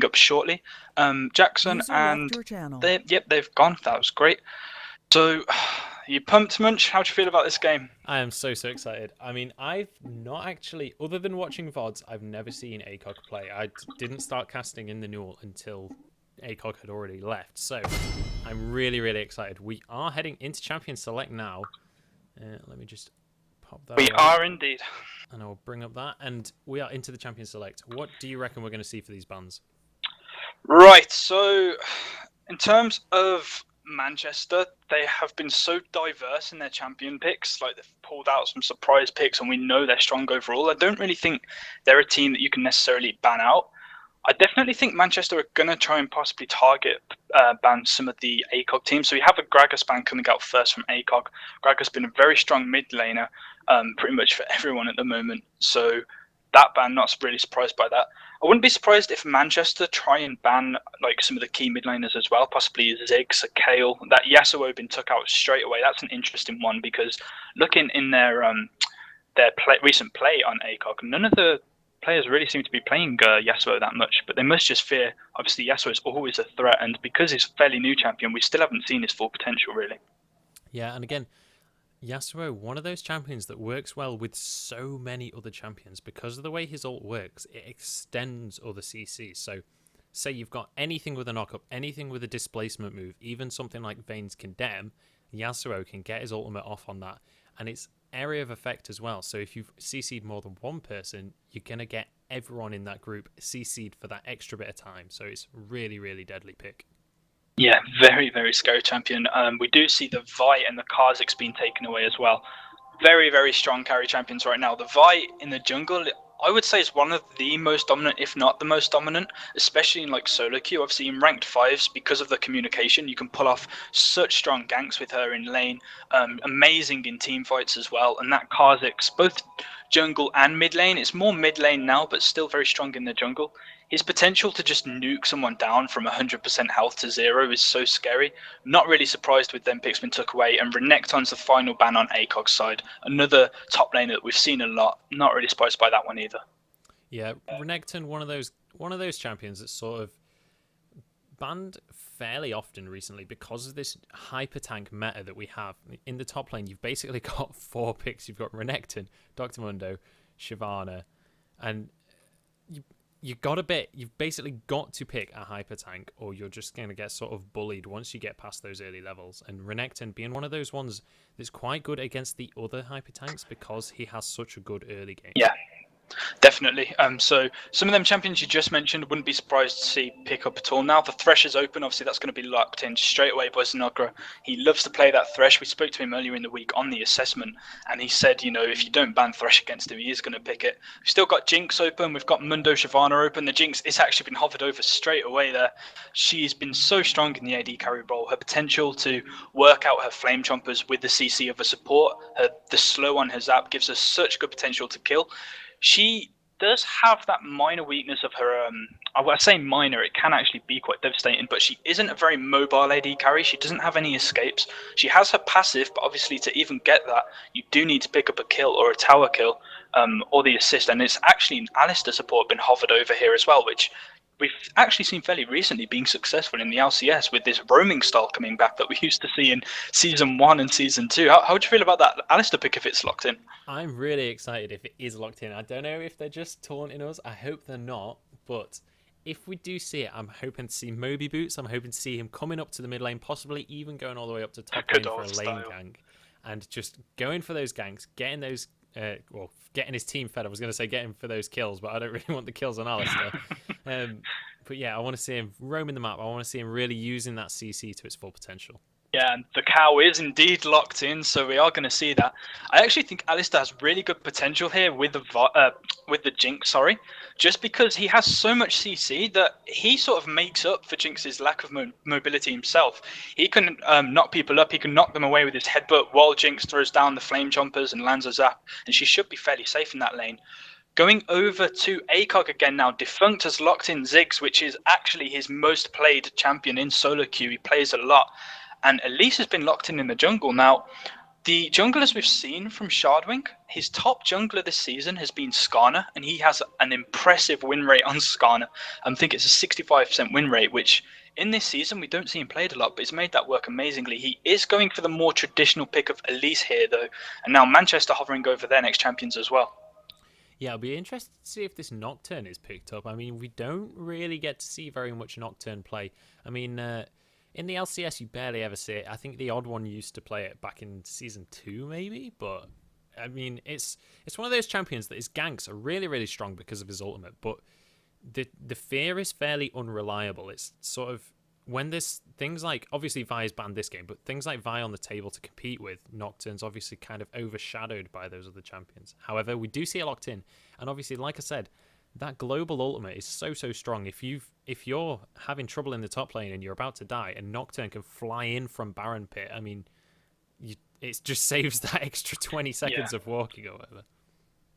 up shortly. Jackson User left and your channel. they've gone. That was great. So, you pumped, Munch? How do you feel about this game? I am so excited. I mean, I've not actually, other than watching VODs, I've never seen ACOG play. I didn't start casting in the NUEL until ACOG had already left. So I'm really excited. We are heading into Champion Select now. Let me just pop that We away. are indeed. And I will bring up that. And we are into the Champion Select. What do you reckon we're going to see for these bans? Right, so in terms of Manchester, they have been so diverse in their champion picks. Like, they've pulled out some surprise picks, and we know they're strong overall. I don't really think they're a team that you can necessarily ban out. I definitely think Manchester are going to try and possibly target ban some of the ACOG teams. So we have a Gragas ban coming out first from ACOG. Gragas has been a very strong mid laner, pretty much for everyone at the moment. So that ban, not really surprised by that. I wouldn't be surprised if Manchester try and ban like some of the key mid laners as well, possibly Ziggs, Kale. That Yasuo been took out straight away. That's an interesting one because looking in their recent play on ACOG, none of the players really seem to be playing Yasuo that much, but they must just fear. Obviously, Yasuo is always a threat, and because he's a fairly new champion, we still haven't seen his full potential really. Yeah, and again, Yasuo, one of those champions that works well with so many other champions because of the way his ult works. It extends other CCs. So, say you've got anything with a knockup, anything with a displacement move, even something like Vayne's Condemn, Yasuo can get his ultimate off on that, and it's area of effect as well. So if you've CC'd more than one person, you're gonna get everyone in that group CC'd for that extra bit of time. So it's really deadly pick. Yeah, very scary champion. We do see the Vi and the Kha'Zix being taken away as well. Very strong carry champions right now. The Vi in the jungle, I would say, is one of the most dominant, if not the most dominant, especially in like solo queue. I've seen ranked fives because of the communication. You can pull off such strong ganks with her in lane. Amazing in team fights as well. And that Kha'Zix, both jungle and mid lane, it's more mid lane now, but still very strong in the jungle. His potential to just nuke someone down from 100% health to 0 is so scary. Not really surprised with them picks being took away. And Renekton's the final ban on ACOG's side. Another top laner that we've seen a lot. Not really surprised by that one either. Yeah, Renekton, one of those champions that's sort of banned fairly often recently because of this hyper tank meta that we have. In the top lane, you've basically got 4 picks. You've got Renekton, Dr. Mundo, Shyvana, and you've basically got to pick a hyper tank, or you're just going to get sort of bullied once you get past those early levels. And Renekton being one of those ones that's quite good against the other hyper tanks because he has such a good early game. Yeah, definitely. So some of them champions you just mentioned, wouldn't be surprised to see pick up at all. Now the Thresh is open, obviously that's going to be locked in straight away by Zanagra. He loves to play that Thresh. We spoke to him earlier in the week on the assessment, and he said, if you don't ban Thresh against him, he is going to pick it. We've still got Jinx open. We've got Mundo Shyvana open. The Jinx is actually been hovered over straight away there. She's been so strong in the AD carry role. Her potential to work out her flame chompers with the CC of a support, the slow on her zap gives her such good potential to kill. She does have that minor weakness of her. I say minor, it can actually be quite devastating, but she isn't a very mobile AD carry. She doesn't have any escapes. She has her passive, but obviously to even get that, you do need to pick up a kill or a tower kill, or the assist. And it's actually an Alistar support been hovered over here as well, which we've actually seen fairly recently being successful in the LCS with this roaming style coming back that we used to see in Season 1 and Season 2. How do you feel about that Alistar pick if it's locked in? I'm really excited if it is locked in. I don't know if they're just taunting us. I hope they're not. But if we do see it, I'm hoping to see Moby Boots. I'm hoping to see him coming up to the mid lane, possibly even going all the way up to top lane for a lane gank. And just going for those ganks, getting those, getting his team fed. I was going to say getting for those kills, but I don't really want the kills on Alistar. But yeah, I want to see him roaming the map. I want to see him really using that CC to its full potential. Yeah, and the cow is indeed locked in, so we are going to see that. I actually think Alistar has really good potential here with the Jinx, just because he has so much CC that he sort of makes up for Jinx's lack of mobility himself. He can knock people up, he can knock them away with his headbutt while Jinx throws down the flame chompers and lands a zap, and she should be fairly safe in that lane. Going over to ACOG again now, Defunct has locked in Ziggs, which is actually his most played champion in solo queue. He plays a lot. And Elise has been locked in the jungle. Now, The junglers we've seen from Shardwing, his top jungler this season has been Skarner, and he has an impressive win rate on Skarner. I think it's a 65% win rate, which in this season we don't see him played a lot, but he's made that work amazingly. He is going for the more traditional pick of Elise here, though, and now Manchester hovering over their next champions as well. Yeah, I'll be interested to see if this Nocturne is picked up. I mean, we don't really get to see very much Nocturne play. I mean, in the LCS, you barely ever see it. I think the odd one used to play it back in Season 2, maybe, but I mean, it's one of those champions that his ganks are really, really strong because of his ultimate, but the fear is fairly unreliable. It's sort of when there's things like, obviously Vi is banned this game, but things like Vi on the table to compete with, Nocturne's obviously kind of overshadowed by those other champions. However, we do see it locked in, and obviously, like I said, that global ultimate is so strong. If you're having trouble in the top lane and you're about to die, and Nocturne can fly in from Baron Pit, I mean, it just saves that extra 20 seconds of walking or whatever.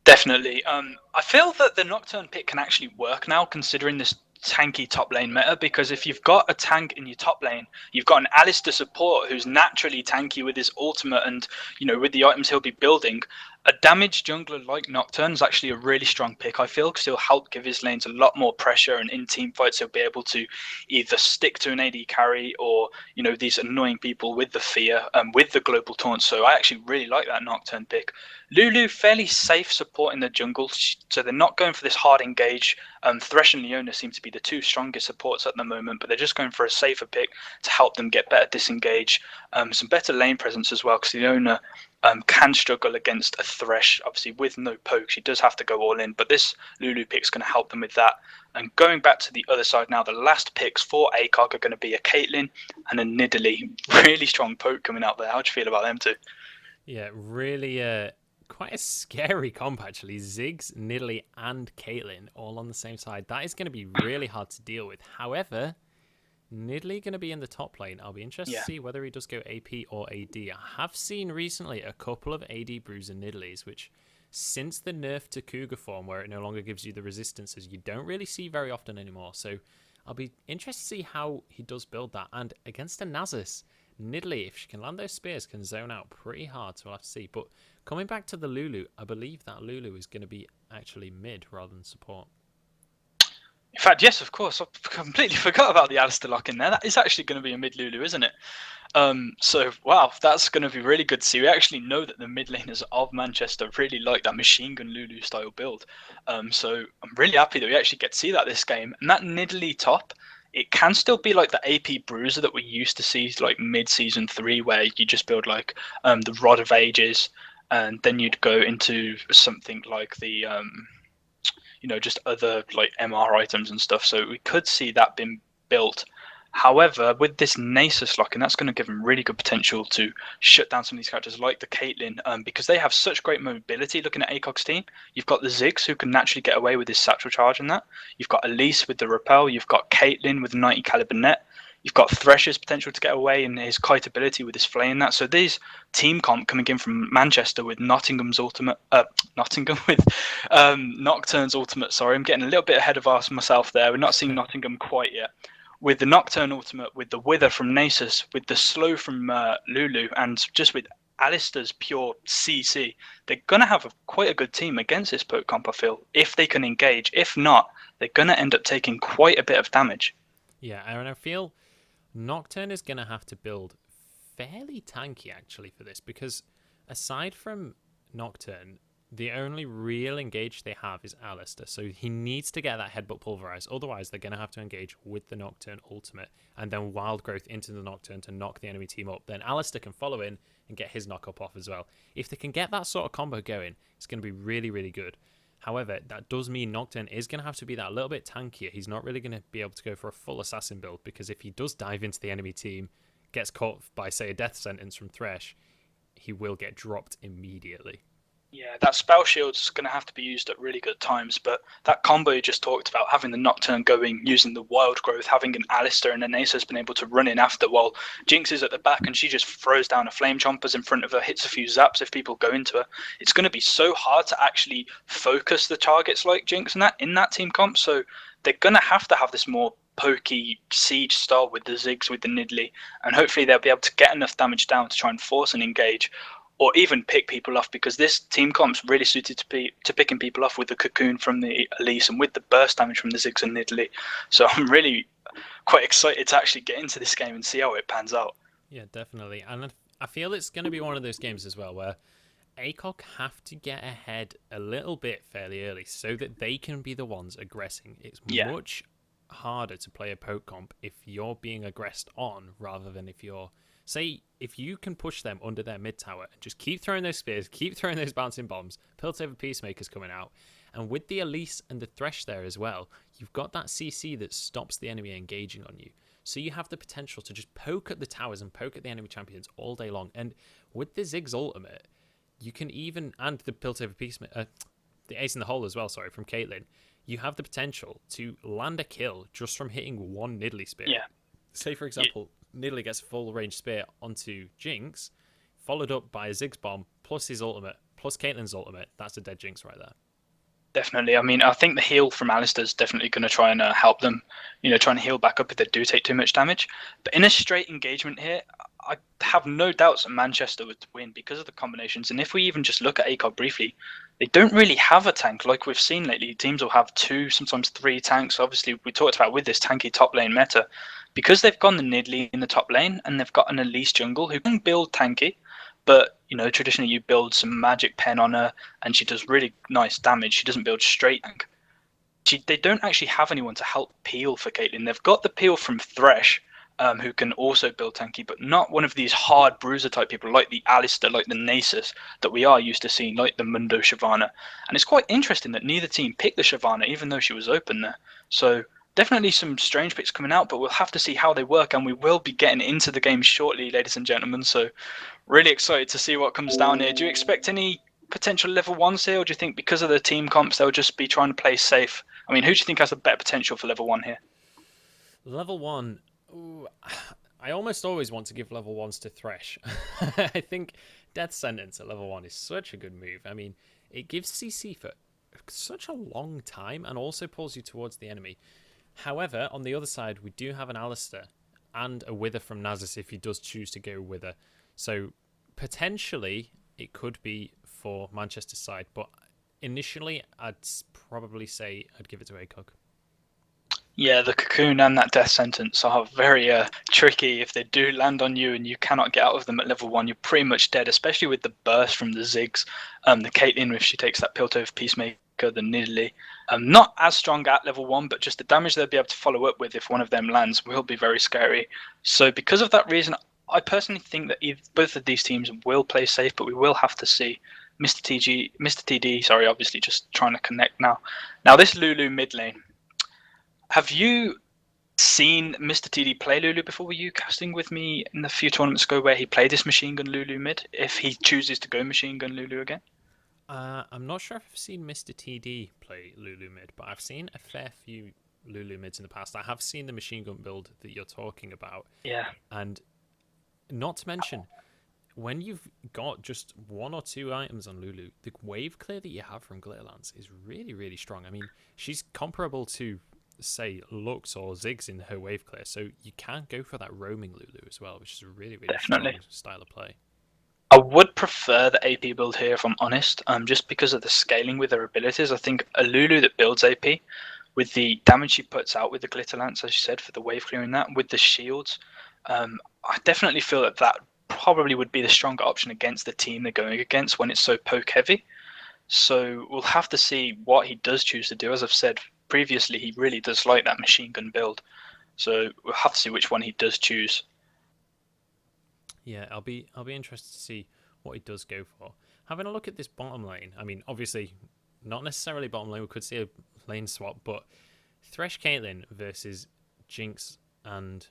Definitely. I feel that the Nocturne pick can actually work now, considering this tanky top lane meta, because if you've got a tank in your top lane, you've got an Alistar support who's naturally tanky with his ultimate and, with the items he'll be building. A damaged jungler like Nocturne is actually a really strong pick, I feel, because he'll help give his lanes a lot more pressure, and in team fights he'll be able to either stick to an AD carry or, these annoying people with the fear, with the global taunt. So I actually really like that Nocturne pick. Lulu, fairly safe support in the jungle, so they're not going for this hard engage. Thresh and Leona seem to be the two strongest supports at the moment, but they're just going for a safer pick to help them get better disengage, some better lane presence as well, because Leona can struggle against a Thresh, obviously with no poke. She does have to go all in, but this Lulu pick is going to help them with that. And going back to the other side now, the last picks for ACOG are going to be a Caitlyn and a Nidalee. Really strong poke coming out there. How do you feel about them two? Yeah, really quite a scary comp, actually. Ziggs, Nidalee, and Caitlyn all on the same side. That is going to be really hard to deal with. However, Nidalee going to be in the top lane. I'll be interested to see whether he does go AP or AD. I have seen recently a couple of AD brews and Nidalees, which since the nerf to Cougar form, where it no longer gives you the resistances, you don't really see very often anymore. So I'll be interested to see how he does build that. And against a Nasus, Nidalee, if she can land those spears, can zone out pretty hard, so we'll have to see. But coming back to the Lulu, I believe that Lulu is going to be actually mid rather than support. In fact, yes, of course. I completely forgot about the Alistar lock in there. That is actually going to be a mid Lulu, isn't it? So, wow, that's going to be really good to see. We actually know that the mid laners of Manchester really like that machine gun Lulu style build. So I'm really happy that we actually get to see that this game. And that Nidalee top, it can still be like the AP bruiser that we used to see like mid-season 3, where you just build like the Rod of Ages, and then you'd go into something like the just other like MR items and stuff. So we could see that being built. However, with this Nasus lock-in, that's going to give them really good potential to shut down some of these characters like the Caitlyn, because they have such great mobility. Looking at ACOG's team, you've got the Ziggs, who can naturally get away with his satchel charge and that. You've got Elise with the repel. You've got Caitlyn with 90 caliber net. You've got Thresh's potential to get away and his kite ability with his flay and that. So these team comp coming in from Manchester with Nottingham's ultimate, Nottingham with Nocturne's ultimate. Sorry, I'm getting a little bit ahead of myself there. We're not seeing Nottingham quite yet. With the Nocturne ultimate, with the Wither from Nasus, with the Slow from Lulu, and just with Alistar's pure CC, they're going to have quite a good team against this poke comp, I feel, if they can engage. If not, they're going to end up taking quite a bit of damage. Yeah, and I feel Nocturne is going to have to build fairly tanky, actually, for this, because aside from Nocturne, the only real engage they have is Alistar, so he needs to get that headbutt pulverized. Otherwise, they're going to have to engage with the Nocturne ultimate and then wild growth into the Nocturne to knock the enemy team up. Then Alistar can follow in and get his knock up off as well. If they can get that sort of combo going, it's going to be really, really good. However, that does mean Nocturne is going to have to be that little bit tankier. He's not really going to be able to go for a full assassin build, because if he does dive into the enemy team, gets caught by, say, a death sentence from Thresh, he will get dropped immediately. Yeah, that spell shield's going to have to be used at really good times, but that combo you just talked about, having the Nocturne going, using the wild growth, having an Alistar and an Ace has been able to run in after, while Jinx is at the back and she just throws down a Flame Chompers in front of her, hits a few zaps if people go into her. It's going to be so hard to actually focus the targets like Jinx and that in that team comp, so they're going to have this more pokey siege style with the Ziggs, with the Nidalee, and hopefully they'll be able to get enough damage down to try and force an engage. or even pick people off, because this team comp's really suited to picking people off with the cocoon from the Elise and with the burst damage from the Ziggs and Nidalee. So I'm really quite excited to actually get into this game and see how it pans out. Yeah, definitely. And I feel it's going to be one of those games as well where ACOG have to get ahead a little bit fairly early so that they can be the ones aggressing. It's Yeah, much harder to play a poke comp if you're being aggressed on rather than if you're, say, if you can push them under their mid tower and just keep throwing those spears, keep throwing those bouncing bombs, Piltover Peacemakers coming out, and with the Elise and the Thresh there as well, you've got that CC that stops the enemy engaging on you. So you have the potential to just poke at the towers and poke at the enemy champions all day long. And with the Ziggs ultimate, you can even, and the Piltover Peacemaker, the Ace in the Hole as well, sorry, from Caitlyn, you have the potential to land a kill just from hitting one Nidalee spear. yeah. Say, for example, Nidalee gets a full range spear onto Jinx, followed up by a Ziggs bomb, plus his ultimate, plus Caitlyn's ultimate. That's a dead Jinx right there. Definitely. I mean, I think the heal from Alistair's definitely going to try and help them, try and heal back up if they do take too much damage. But in a straight engagement here, I have no doubts that Manchester would win because of the combinations. And if we even just look at ACOG briefly, they don't really have a tank like we've seen lately. Teams will have 2, sometimes 3 tanks. Obviously, we talked about with this tanky top lane meta, because they've gone the Nidalee in the top lane and they've got an Elise jungle who can build tanky, but traditionally you build some magic pen on her and she does really nice damage. She doesn't build straight tank. They don't actually have anyone to help peel for Caitlyn. They've got the peel from Thresh, who can also build tanky, but not one of these hard bruiser type people like the Alistair, like the Nasus that we are used to seeing, like the Mundo Shyvana. And it's quite interesting that neither team picked the Shyvana, even though she was open there. So definitely some strange picks coming out, but we'll have to see how they work, and we will be getting into the game shortly, ladies and gentlemen. So really excited to see what comes down here. Do you expect any potential level 1s here, or do you think because of the team comps they'll just be trying to play safe? I mean, who do you think has a better potential for level 1 here? Level 1, ooh, I almost always want to give level 1s to Thresh. I think Death Sentence at level 1 is such a good move. I mean, it gives CC for such a long time and also pulls you towards the enemy. However, on the other side, we do have an Alistair and a Wither from Nasus if he does choose to go Wither. So potentially it could be for Manchester's side, but initially I'd probably say I'd give it to ACOG. Yeah, the cocoon and that death sentence are very tricky. If they do land on you and you cannot get out of them at level 1, you're pretty much dead, especially with the burst from the Ziggs. The Caitlyn, if she takes that Piltover Peacemaker, the Nidalee. Not as strong at level 1, but just the damage they'll be able to follow up with if one of them lands will be very scary. So because of that reason, I personally think that both of these teams will play safe, but we will have to see. Mr. TD, sorry, obviously just trying to connect now. Now this Lulu mid lane. Have you seen Mr. TD play Lulu before? Were you casting with me in the few tournaments ago where he played this machine gun Lulu mid, if he chooses to go machine gun Lulu again? I'm not sure if I've seen Mr. TD play Lulu mid, but I've seen a fair few Lulu mids in the past. I have seen the machine gun build that you're talking about. Yeah. And not to mention, when you've got just 1 or 2 items on Lulu, the wave clear that you have from Glitterlance is really, really strong. I mean, she's comparable to, say, Lux or Ziggs in her wave clear, so you can go for that roaming Lulu as well, which is a really, really strong style of play. I would prefer the AP build here, if I'm honest, just because of the scaling with her abilities. I think a Lulu that builds AP, with the damage she puts out with the Glitter Lance, as you said, for the wave clearing that, with the shields, I definitely feel that that probably would be the stronger option against the team they're going against when it's so poke heavy. So we'll have to see what he does choose to do. As I've said previously, he really does like that machine gun build. So we'll have to see which one he does choose. Yeah, I'll be interested to see what he does go for. Having a look at this bottom lane, I mean, obviously, not necessarily bottom lane. We could see a lane swap, but Thresh Caitlyn versus Jinx and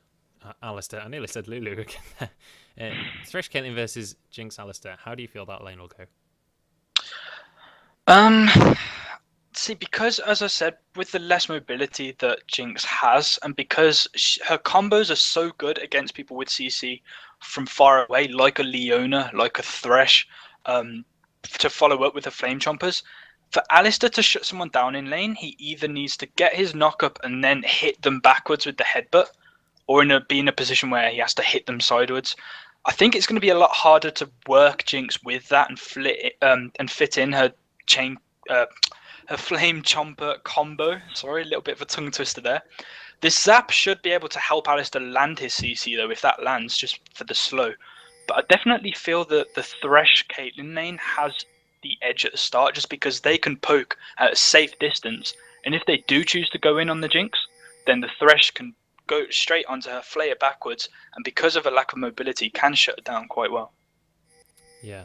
Alistair. I nearly said Lulu again. Thresh Caitlyn versus Jinx Alistair. How do you feel that lane will go? See, because as I said, with the less mobility that Jinx has, and because her combos are so good against people with CC from far away, like a Leona, like a Thresh, to follow up with the Flame Chompers, for Alistair to shut someone down in lane, he either needs to get his knock up and then hit them backwards with the headbutt, or be in a position where he has to hit them sideways. I think it's going to be a lot harder to work Jinx with that and fit in her chain, her flame chomper combo. Sorry, a little bit of a tongue twister there. This zap should be able to help Alistair land his CC though, if that lands, just for the slow. But I definitely feel that the Thresh Caitlyn lane has the edge at the start, just because they can poke at a safe distance, and if they do choose to go in on the Jinx, then the Thresh can go straight onto her, flay it backwards, and because of a lack of mobility, can shut it down quite well. Yeah,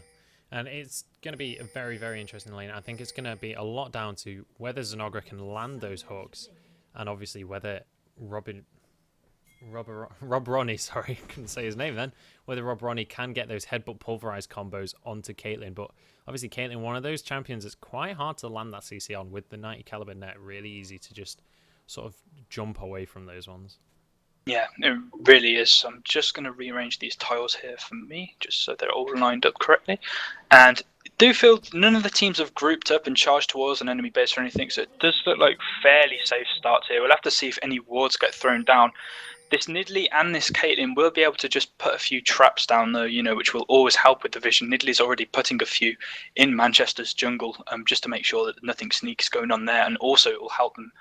and it's going to be a very, very interesting lane. I think it's going to be a lot down to whether Zanagra can land those hooks, and obviously whether Rob Ronnie, sorry, couldn't say his name then, whether Rob Ronnie can get those headbutt pulverized combos onto Caitlyn. But obviously Caitlyn, one of those champions, it's quite hard to land that CC on with the 90 caliber net. Really easy to just sort of jump away from those ones. Yeah, it really is. I'm just going to rearrange these tiles here for me, just so they're all lined up correctly. And I do feel none of the teams have grouped up and charged towards an enemy base or anything, so it does look like fairly safe starts here. We'll have to see if any wards get thrown down. This Nidalee and this Caitlyn will be able to just put a few traps down though, which will always help with the vision. Nidalee's already putting a few in Manchester's jungle, just to make sure that nothing sneaky going on there, and also it will help them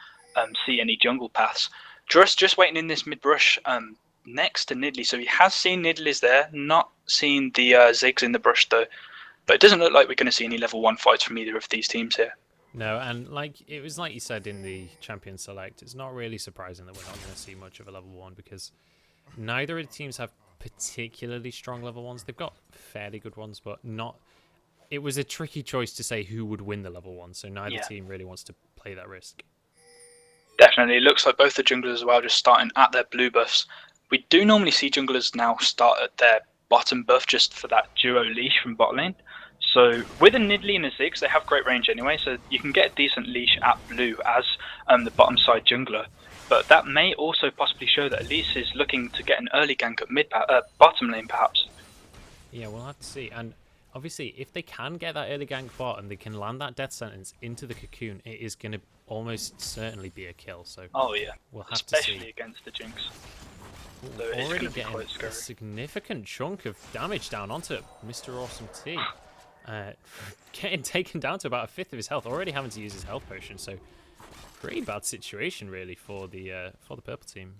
see any jungle paths. Just waiting in this mid brush next to Nidalee, so he has seen Nidalee's there, not seen the Ziggs in the brush though. But it doesn't look like we're going to see any level 1 fights from either of these teams here. No, and it was like you said in the Champion Select, it's not really surprising that we're not going to see much of a level 1, because neither of the teams have particularly strong level 1s. They've got fairly good ones, but not... It was a tricky choice to say who would win the level 1, so neither team really wants to play that risk. Definitely. It looks like both the junglers as well just starting at their blue buffs. We do normally see junglers now start at their bottom buff just for that duo leash from bot lane. So with a Nidalee and a Ziggs, they have great range anyway, so you can get a decent leash at blue as the bottom side jungler. But that may also possibly show that Elise is looking to get an early gank at bottom lane perhaps. Yeah, we'll have to see. And obviously, if they can get that early gank bot and they can land that death sentence into the cocoon, it is going to almost certainly be a kill. So oh yeah, we'll have especially to see. Against the Jinx. So already getting a significant chunk of damage down onto Mr. Awesome T. Getting taken down to about a fifth of his health, already having to use his health potion. So pretty bad situation really for the purple team.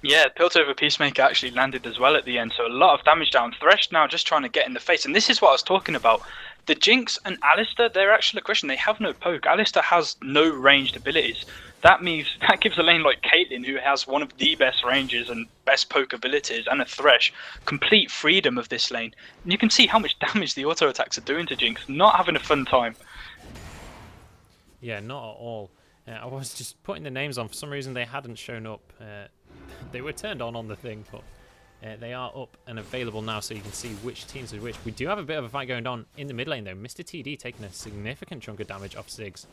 Yeah, Piltover Peacemaker actually landed as well at the end, so a lot of damage down. Thresh now just trying to get in the face, and this is what I was talking about. The Jinx and Alistair, they're actually a question. They have no poke. Alistair has no ranged abilities. That gives a lane like Caitlyn, who has one of the best ranges and best poke abilities, and a Thresh, complete freedom of this lane. And you can see how much damage the auto attacks are doing to Jinx. Not having a fun time. Yeah, not at all. I was just putting the names on. For some reason, they hadn't shown up. They were turned on the thing, but they are up and available now, so you can see which teams are which. We do have a bit of a fight going on in the mid lane, though. Mr. TD taking a significant chunk of damage off Ziggs.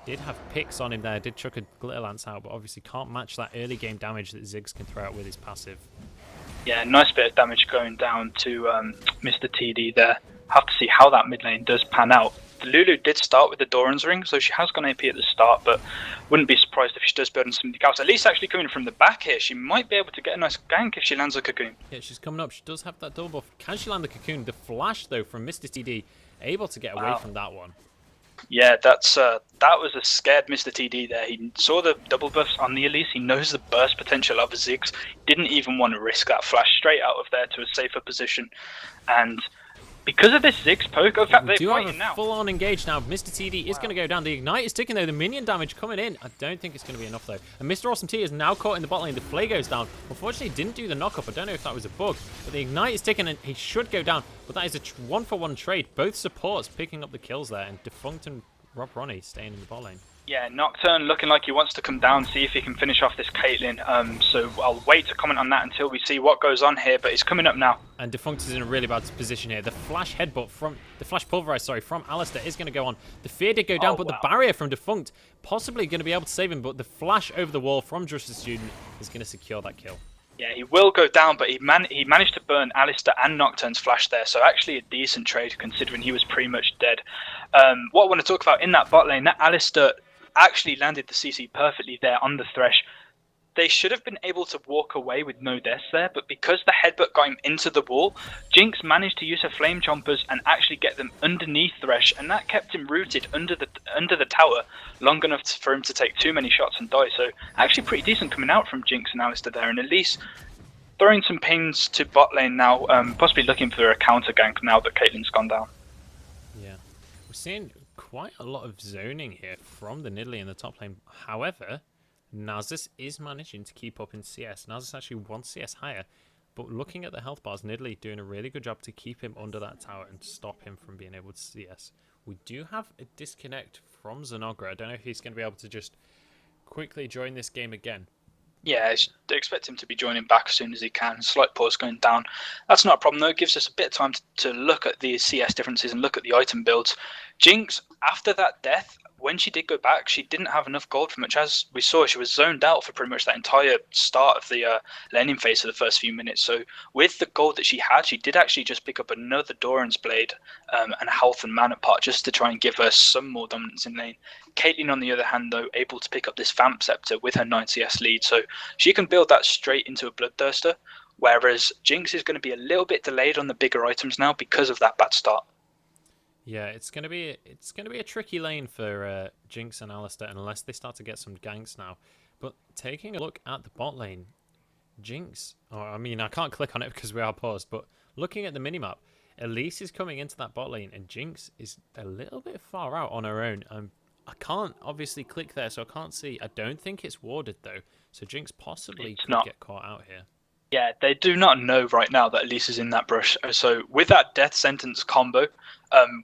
Did have picks on him there, did chuck a Glitter Lance out, but obviously can't match that early game damage that Ziggs can throw out with his passive. Yeah, nice bit of damage going down to Mr. TD there. Have to see how that mid lane does pan out. The Lulu did start with the Doran's Ring, so she has gone AP at the start, but wouldn't be surprised if she does build on something else. At least actually coming from the back here, she might be able to get a nice gank if she lands a cocoon. Yeah, she's coming up. She does have that double buff. Can she land the cocoon? The flash, though, from Mr. TD, able to get away from that one. Yeah, that was a scared Mr. TD there. He saw the double buffs on the Elise. He knows the burst potential of a Ziggs. Didn't even want to risk that flash straight out of there to a safer position. And because of this Ziggs poke, in fact, they're fighting now. Full-on engaged now. Mr. TD is going to go down. The Ignite is ticking, though. The minion damage coming in. I don't think it's going to be enough, though. And Mr. Awesome T is now caught in the bot lane. The Flay goes down. Unfortunately, he didn't do the knock-up. I don't know if that was a bug. But the Ignite is ticking, and he should go down. But that is a one-for-one trade. Both supports picking up the kills there. And Defunct and Rob Ronnie staying in the bot lane. Yeah, Nocturne looking like he wants to come down, see if he can finish off this Caitlyn. So I'll wait to comment on that until we see what goes on here, but it's coming up now. And Defunct is in a really bad position here. The flash headbutt from the flash pulverize, from Alistair is going to go on. The fear did go down, but the barrier from Defunct possibly going to be able to save him. But the flash over the wall from Justice Student is going to secure that kill. Yeah, he will go down, but he managed to burn Alistair and Nocturne's flash there, so actually a decent trade considering he was pretty much dead. What I want to talk about in that bot lane, that Alistair actually landed the CC perfectly there on the Thresh. they should have been able to walk away with no deaths there, but because the headbutt got him into the wall, Jinx managed to use her flame chompers and actually get them underneath Thresh, and that kept him rooted under the tower long enough for him to take too many shots and die. So actually pretty decent coming out from Jinx and Alistar there, and at least throwing some pings to bot lane now, possibly looking for a counter gank now that Caitlyn's gone down. Yeah, we're seeing quite a lot of zoning here from the Nidalee in the top lane. However, Nasus is managing to keep up in CS. Nasus actually 1 CS higher, but looking at the health bars, Nidalee doing a really good job to keep him under that tower and stop him from being able to CS. We do have a disconnect from Zenogra. I don't know if he's going to be able to just quickly join this game again. Yeah, they expect him to be joining back as soon as he can. Slight pause going down. That's not a problem though. It gives us a bit of time to look at the CS differences and look at the item builds. Jinx, after that death, when she did go back, she didn't have enough gold for much. As we saw, she was zoned out for pretty much that entire start of the laning phase for the first few minutes. So with the gold that she had, she did actually just pick up another Doran's Blade and a health and mana part just to try and give her some more dominance in lane. Caitlyn, on the other hand, though, able to pick up this Vamp Scepter with her 9 CS lead. So she can build that straight into a Bloodthirster, whereas Jinx is going to be a little bit delayed on the bigger items now because of that bad start. Yeah, it's gonna be a tricky lane for Jinx and Alistar unless they start to get some ganks now. But taking a look at the bot lane, Jinx, I can't click on it because we are paused, but looking at the minimap, Elise is coming into that bot lane and Jinx is a little bit far out on her own. I can't obviously click there, so I can't see. I don't think it's warded though, so Jinx possibly could get caught out here. Yeah, they do not know right now that Elise is in that brush. So with that death sentence combo,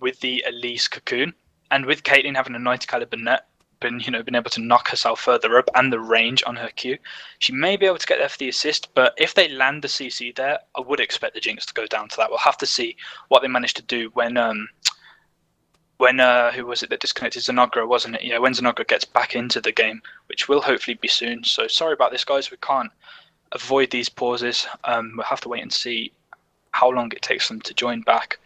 with the Elise cocoon, and with Caitlyn having a 90 caliber net, been able to knock herself further up, and the range on her Q, she may be able to get there for the assist. But if they land the CC there, I would expect the Jinx to go down to that. We'll have to see what they manage to do when who was it that disconnected? Zenogra, wasn't it? Yeah, when Zenogra gets back into the game, which will hopefully be soon. So sorry about this, guys. We can't avoid these pauses. We'll have to wait and see how long it takes them to join back.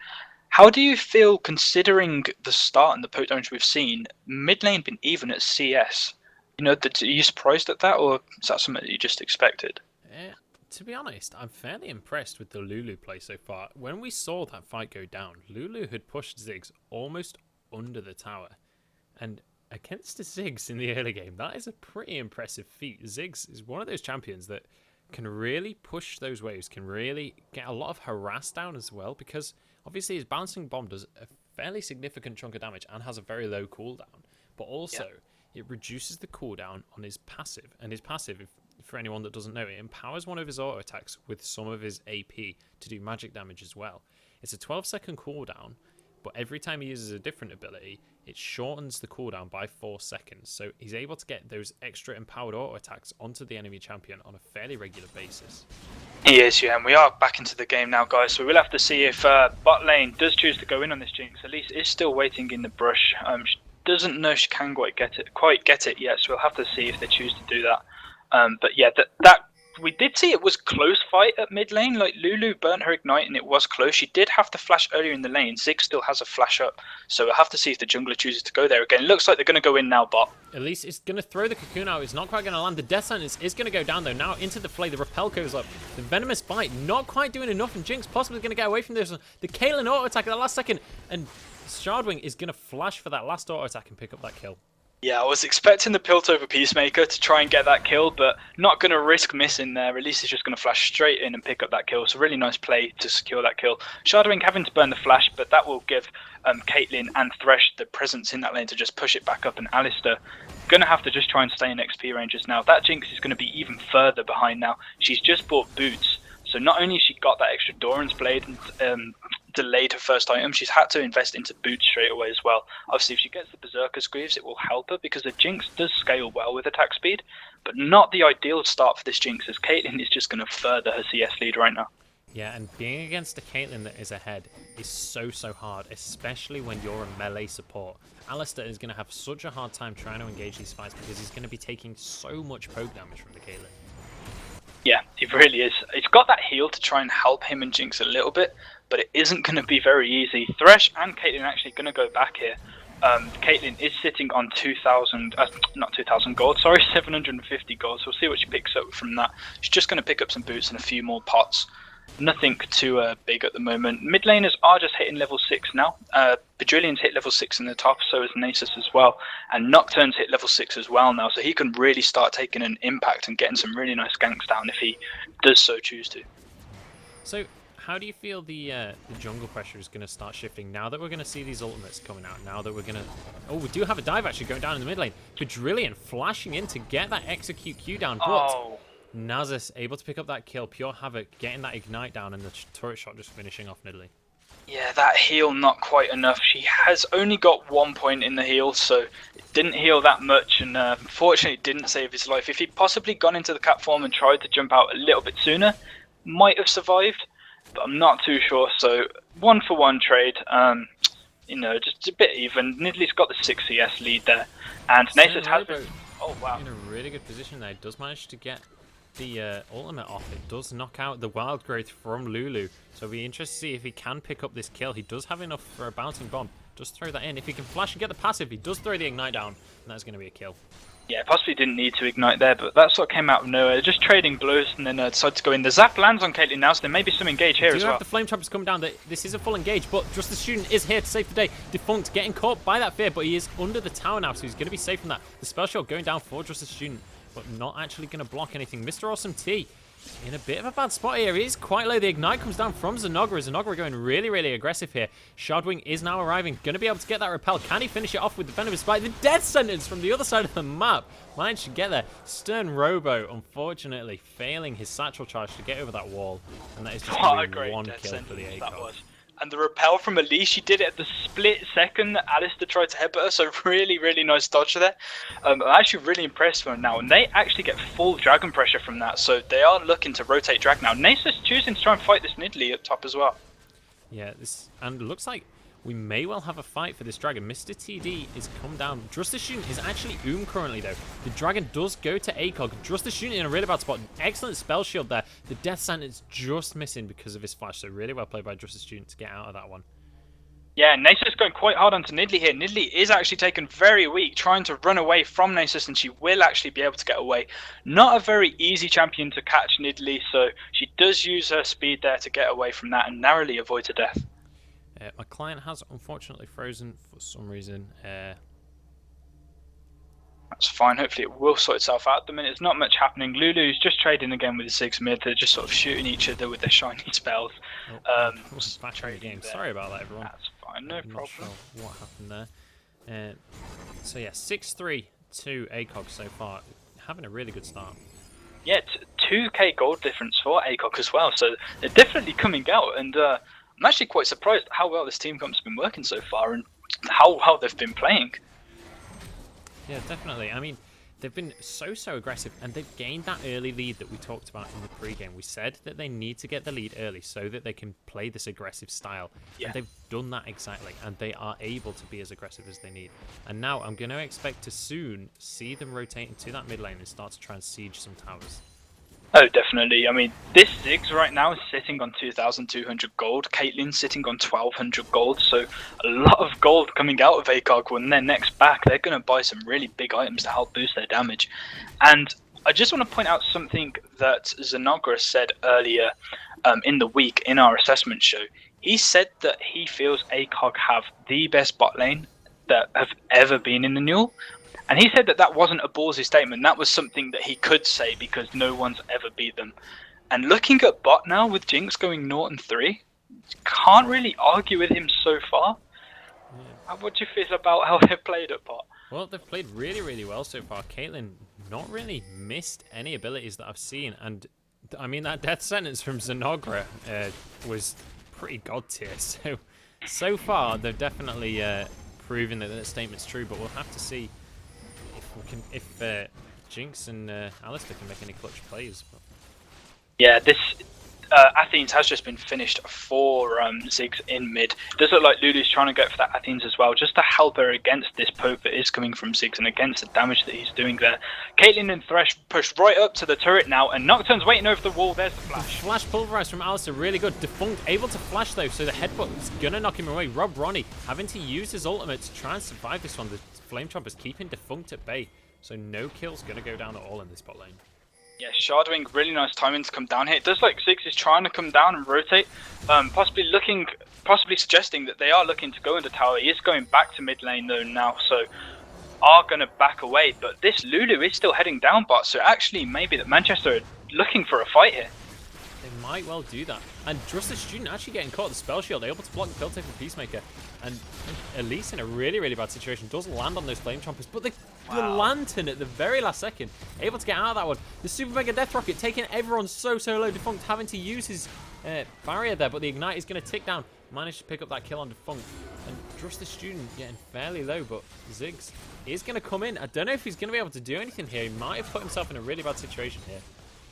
How do you feel considering the start and the poke damage we've seen? Mid lane been even at CS. Are you surprised at that, or is that something that you just expected? To be honest, I'm fairly impressed with the Lulu play so far. When we saw that fight go down, Lulu had pushed Ziggs almost under the tower. And against the Ziggs in the early game, that is a pretty impressive feat. Ziggs is one of those champions that can really push those waves, can really get a lot of harass down as well, because obviously his bouncing bomb does a fairly significant chunk of damage and has a very low cooldown, but also it reduces the cooldown on his passive, and his passive, for anyone that doesn't know, it empowers one of his auto attacks with some of his AP to do magic damage as well. It's a 12-second cooldown, but every time he uses a different ability, it shortens the cooldown by 4 seconds. So he's able to get those extra empowered auto attacks onto the enemy champion on a fairly regular basis. He is, yeah, and we are back into the game now, guys. So we'll have to see if bot lane does choose to go in on this Jinx. Elise is still waiting in the brush. She doesn't know she can quite get it yet, so we'll have to see if they choose to do that. But yeah, that we did see it was close fight at mid lane. Like, Lulu burnt her ignite and it was close. She did have to flash earlier in the lane. Ziggs still has a flash up, so we'll have to see if the jungler chooses to go there again. It looks like they're going to go in now, bot. Elise is going to throw the cocoon out. It's not quite going to land. The death sentence is going to go down though. Now into the play. The repel goes up. The venomous bite not quite doing enough, and Jinx possibly going to get away from this one. The Kaelin auto attack at the last second, and Shardwing is going to flash for that last auto attack and pick up that kill. Yeah, I was expecting the Piltover Peacemaker to try and get that kill, but not going to risk missing there. Elise is just going to flash straight in and pick up that kill. So really nice play to secure that kill. Shardwing having to burn the flash, but that will give Caitlyn and Thresh the presence in that lane to just push it back up. And Alistar going to have to just try and stay in XP ranges now. That Jinx is going to be even further behind now. She's just bought boots. So not only has she got that extra Doran's Blade and delayed her first item, she's had to invest into boots straight away as well. Obviously, if she gets the Berserker's Greaves, it will help her because the Jinx does scale well with attack speed, but not the ideal start for this Jinx, as Caitlyn is just going to further her CS lead right now. Yeah, and being against a Caitlyn that is ahead is so hard, especially when you're a melee support. Alistar is going to have such a hard time trying to engage these fights because he's going to be taking so much poke damage from the Caitlyn. Yeah, he really is. He's got that heal to try and help him and Jinx a little bit, but it isn't going to be very easy. Thresh and Caitlyn are actually going to go back here. Caitlyn is sitting on 2,000, not 2,000 gold, sorry, 750 gold. So we'll see what she picks up from that. She's just going to pick up some boots and a few more pots. Nothing too big at the moment. Mid laners are just hitting level 6 now. Bajillion's hit level 6 in the top, so is Nasus as well. And Nocturne's hit level 6 as well now, so he can really start taking an impact and getting some really nice ganks down if he does so choose to. So, how do you feel the jungle pressure is going to start shifting now that we're going to see these ultimates coming out? Now that we're going to... Oh, we do have a dive actually going down in the mid lane. Bajillion flashing in to get that execute Q down, but... Nasus able to pick up that kill. Pure Havoc getting that ignite down, and the turret shot just finishing off Nidalee. Yeah, that heal not quite enough. She has only got 1 point in the heal, so it didn't heal that much, and unfortunately it didn't save his life. If he'd possibly gone into the platform and tried to jump out a little bit sooner, might have survived, but I'm not too sure. So 1-for-1 trade, you know, just a bit even. Nidalee's got the 6 CS lead there, and Nasus has been... Oh wow! In a really good position there. Does manage to get the ultimate off. It does knock out the wild growth from Lulu, so it'll be interesting to see if he can pick up this kill. He does have enough for a bouncing bomb. Just throw that in. If he can flash and get the passive, he does throw the ignite down, and that's going to be a kill. Yeah, possibly didn't need to ignite there, but that sort of came out of nowhere. Just trading blows and then decided to go in. The zap lands on Caitlyn now, so there may be some engage here as well. The flame trappers come down. This is a full engage, but just the student is here to save the day. Defunct getting caught by that fear, but he is under the tower now, so he's going to be safe from that. The spell shot going down for just the student, but not actually going to block anything. Mr. Awesome T in a bit of a bad spot here. He is quite low. The ignite comes down from Zenogre. Zenogre going really, really aggressive here. Shardwing is now arriving. Going to be able to get that repel. Can he finish it off with the Venomous Spike? The death sentence from the other side of the map. Managed to get there. Stern Robo, unfortunately, failing his satchel charge to get over that wall. And that is just one kill for the ACOG. And the repel from Elise, she did it at the split second that Alistair tried to headbutt her, so really, really nice dodge there. I'm actually really impressed with them now, and they actually get full dragon pressure from that, so they are looking to rotate drag now. Nasus choosing to try and fight this Nidalee up top as well. Yeah, and it looks like we may well have a fight for this dragon. Mr. TD is come down. Just the student is actually currently, though. The dragon does go to ACOG. Just the student in a really bad spot. Excellent spell shield there. The death sentence just missing because of his flash, so really well played by Just the student to get out of that one. Yeah, Nasus is going quite hard onto Nidalee here. Nidalee is actually taken very weak, trying to run away from Nasus, and she will actually be able to get away. Not a very easy champion to catch Nidalee, so she does use her speed there to get away from that and narrowly avoid her death. My client has unfortunately frozen for some reason. That's fine. Hopefully it will sort itself out. At the minute, there's not much happening. Lulu's just trading again with the 6 mid. They're just sort of shooting each other with their shiny spells. Trading game. Sorry about that, everyone. That's fine. No problem. Not sure what happened there. So yeah, 6-3 to ACOG so far. Having a really good start. Yeah, 2k gold difference for ACOG as well. So they're definitely coming out, and I'm actually quite surprised how well this team comp's been working so far and how well they've been playing. Yeah, definitely. I mean, they've been so aggressive, and they've gained that early lead that we talked about in the pre-game. We said that they need to get the lead early so that they can play this aggressive style. Yeah. And they've done that exactly, and they are able to be as aggressive as they need. And now I'm going to expect to soon see them rotate into that mid lane and start to try and siege some towers. Oh, definitely. I mean, this Ziggs right now is sitting on 2,200 gold. Caitlyn's sitting on 1,200 gold. So a lot of gold coming out of ACOG. When they're next back, they're going to buy some really big items to help boost their damage. And I just want to point out something that Zenogre said earlier in the week in our assessment show. He said that he feels ACOG have the best bot lane that have ever been in the NUEL. And he said that that wasn't a ballsy statement. That was something that he could say because no one's ever beat them. And looking at bot now with Jinx going 0-3, can't really argue with him so far. Yeah. What do you feel about how they've played at bot? Well, they've played really, really well so far. Caitlyn not really missed any abilities that I've seen. And I mean, that death sentence from Zenogre was pretty god tier. So far, they've definitely proven that that statement's true, but we'll have to see if Jinx and Alistair can make any clutch plays. But... Yeah, this Athens has just been finished for Ziggs in mid. It does look like Lulu's trying to go for that Athens as well, just to help her against this poke that is coming from Ziggs and against the damage that he's doing there. Caitlyn and Thresh pushed right up to the turret now, and Nocturne's waiting over the wall. There's the flash. Flash pulverized from Alistair, really good. Defunct able to flash though, so the headbutt's gonna knock him away. Rob Ronnie having to use his ultimate to try and survive this one. The Flame Chompers keeping Defunct at bay, so no kill's gonna go down at all in this bot lane. Yeah, Shardwing, really nice timing to come down here. It does like Ziggs is trying to come down and rotate, possibly suggesting that they are looking to go into tower. He is going back to mid lane though now, so are going to back away. But this Lulu is still heading down bot, so actually maybe that Manchester are looking for a fight here. They might well do that. And just the Student actually getting caught at the spell shield, able to block the kill take from Peacemaker. And Elise in a really, really bad situation, does land on those Flame Chompers, but the Lantern at the very last second, able to get out of that one. The Super Mega Death Rocket taking everyone so low. Defunct having to use his barrier there, but the Ignite is going to tick down. Managed to pick up that kill on Defunct. And just the Student getting fairly low, but Ziggs is going to come in. I don't know if he's going to be able to do anything here. He might have put himself in a really bad situation here.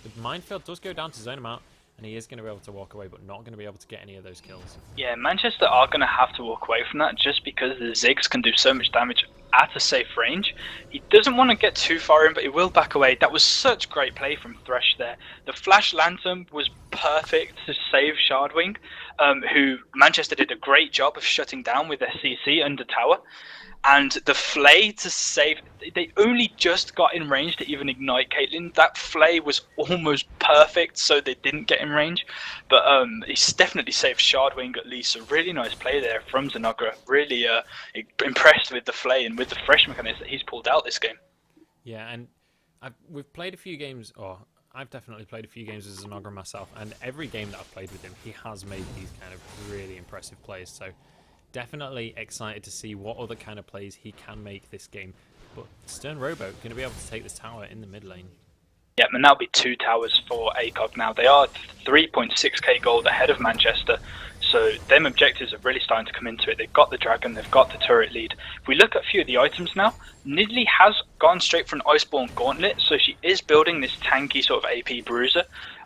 The Minefield does go down to zone him out, and he is going to be able to walk away, but not going to be able to get any of those kills. Yeah, Manchester are going to have to walk away from that just because the Ziggs can do so much damage at a safe range. He doesn't want to get too far in, but he will back away. That was such great play from Thresh there. The Flash Lantern was perfect to save Shardwing, who Manchester did a great job of shutting down with their CC under tower. And the Flay to save, they only just got in range to even ignite Caitlyn. That Flay was almost perfect, so they didn't get in range. But he's definitely saved Shardwing at least. A really nice play there from Zanagra. Really impressed with the Flay and with the fresh mechanics that he's pulled out this game. Yeah, and we've played a few games, or I've definitely played a few games with Zanagra myself, and every game that I've played with him, he has made these kind of really impressive plays. So definitely excited to see what other kind of plays he can make this game. But Stern Rowboat going to be able to take this tower in the mid lane. Yeah, and that'll be 2 towers for ACOG now. They are 3.6k gold ahead of Manchester, so them objectives are really starting to come into it. They've got the dragon, they've got the turret lead. If we look at a few of the items now, Nidalee has gone straight for an Iceborne Gauntlet, so she is building this tanky sort of AP bruiser.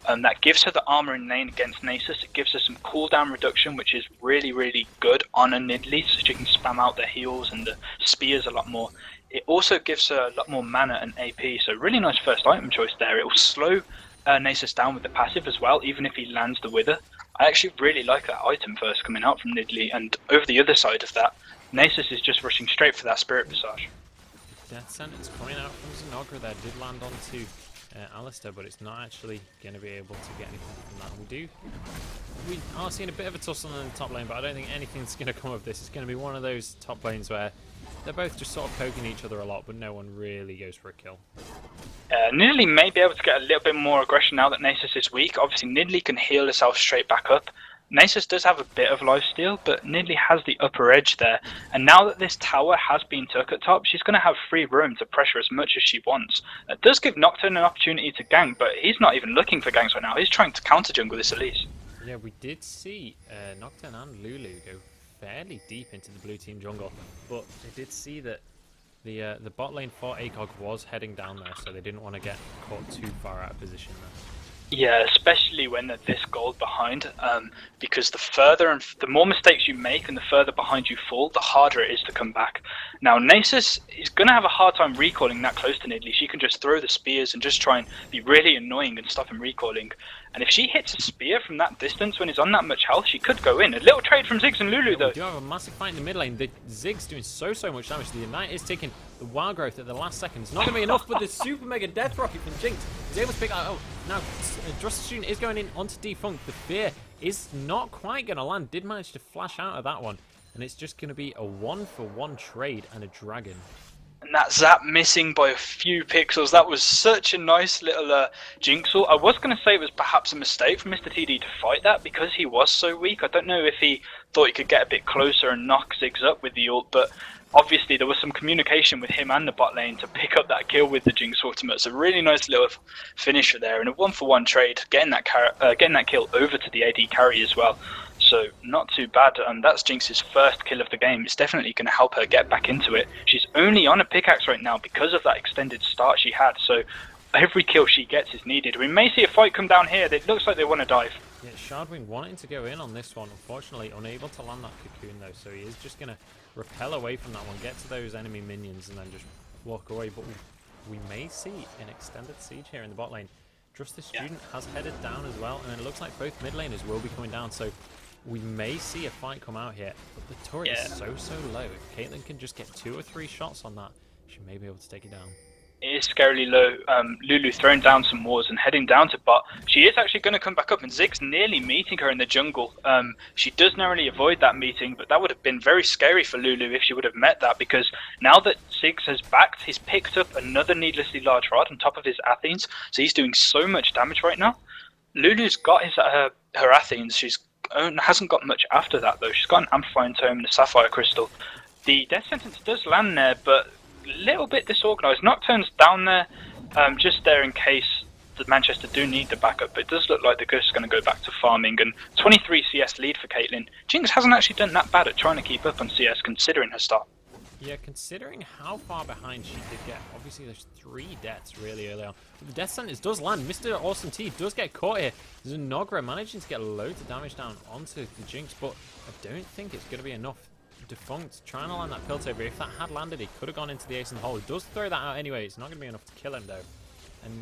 That gives her the armor in lane against Nasus. It gives her some cooldown reduction, which is really, really good on a Nidalee, so she can spam out the heals and the spears a lot more. It also gives her a lot more mana and AP, so really nice first item choice there. It will slow Nasus down with the passive as well, even if he lands the Wither. I actually really like that item first coming out from Nidalee, and over the other side of that, Nasus is just rushing straight for that Spirit Visage. Death Sentence coming out from Zanagra there, did land onto Alistair, but it's not actually going to be able to get anything from that. We are seeing a bit of a tussle in the top lane, but I don't think anything's going to come of this. It's going to be one of those top lanes where they're both just sort of poking each other a lot, but no one really goes for a kill. Nidalee may be able to get a little bit more aggression now that Nasus is weak. Obviously, Nidalee can heal herself straight back up. Nasus does have a bit of lifesteal, but Nidalee has the upper edge there. And now that this tower has been took at top, she's going to have free room to pressure as much as she wants. It does give Nocturne an opportunity to gank, but he's not even looking for ganks right now. He's trying to counter jungle this Elise. Yeah, we did see Nocturne and Lulu go fairly deep into the blue team jungle, but they did see that the bot lane for ACOG was heading down there, so they didn't want to get caught too far out of position there. Yeah, especially when they're this gold behind, because the more mistakes you make and the further behind you fall, the harder it is to come back. Now, Nasus is going to have a hard time recalling that close to Nidalee. She can just throw the spears and just try and be really annoying and stop him recalling. And if she hits a spear from that distance when he's on that much health, she could go in. A little trade from Ziggs and Lulu, though. We do have a massive fight in the mid lane. The Ziggs doing so much damage. The Ignite is taking the wild growth at the last second. It's not going to be enough, but the Super Mega Death Rocket from Jinx is able to pick out. Oh, now Just Student is going in onto Defunct. The Fear is not quite going to land. Did manage to flash out of that one. And it's just going to be a 1-for-1 trade and a dragon. And that Zap missing by a few pixels. That was such a nice little Jinxel. I was going to say it was perhaps a mistake for Mr. TD to fight that because he was so weak. I don't know if he thought he could get a bit closer and knock Ziggs up with the ult, but obviously there was some communication with him and the bot lane to pick up that kill with the Jinx ultimate. So really nice little finisher there, and a 1-for-1 trade, getting that kill over to the AD carry as well. So not too bad, and that's Jinx's first kill of the game. It's definitely going to help her get back into it. She's only on a pickaxe right now because of that extended start she had, so every kill she gets is needed. We may see a fight come down here. It looks like they want to dive. Yeah, Shardwing wanting to go in on this one, unfortunately unable to land that cocoon though, so he is just going to repel away from that one, get to those enemy minions and then just walk away. But we may see an extended siege here in the bot lane. Just the student has headed down as well, and then it looks like both mid laners will be coming down, so we may see a fight come out here. But the turret is so low. If Caitlyn can just get 2 or 3 shots on that, she may be able to take it down. It is scarily low. Lulu throwing down some wards and heading down to bot. She is actually going to come back up, and Ziggs nearly meeting her in the jungle. She does narrowly avoid that meeting, but that would have been very scary for Lulu if she would have met that, because now that Ziggs has backed, he's picked up another needlessly large rod on top of his Athenes, so he's doing so much damage right now. Lulu's got his her Athenes. She's hasn't got much after that though. She's got an Amplifying Tome and a Sapphire Crystal. The Death Sentence does land there, but a little bit disorganised. Nocturne's down there, just there in case the Manchester do need the backup, but it does look like the Ghost is going to go back to farming, and 23 CS lead for Caitlyn. Jinx hasn't actually done that bad at trying to keep up on CS considering her start. Yeah, considering how far behind she did get. Obviously, there's 3 deaths really early on. But the Death Sentence does land. Mr. Awesome T does get caught here. Zenogra managing to get loads of damage down onto the Jinx, but I don't think it's going to be enough. Defunct trying to land that Pilt over. If that had landed, he could have gone into the ace in the hole. He does throw that out anyway. It's not going to be enough to kill him, though. And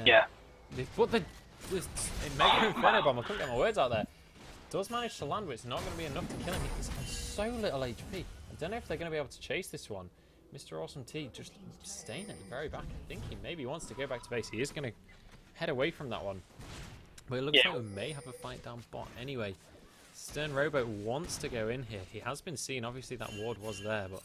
but the Mega Inferno Bomb, I couldn't get my words out there, does manage to land, but it's not going to be enough to kill him. He's on so little HP. I don't know if they're going to be able to chase this one. Mr. Awesome T just staying at the very back. I think he maybe wants to go back to base. He is going to head away from that one. But it looks like we may have a fight down bot anyway. Stern Robo wants to go in here. He has been seen. Obviously, that ward was there, but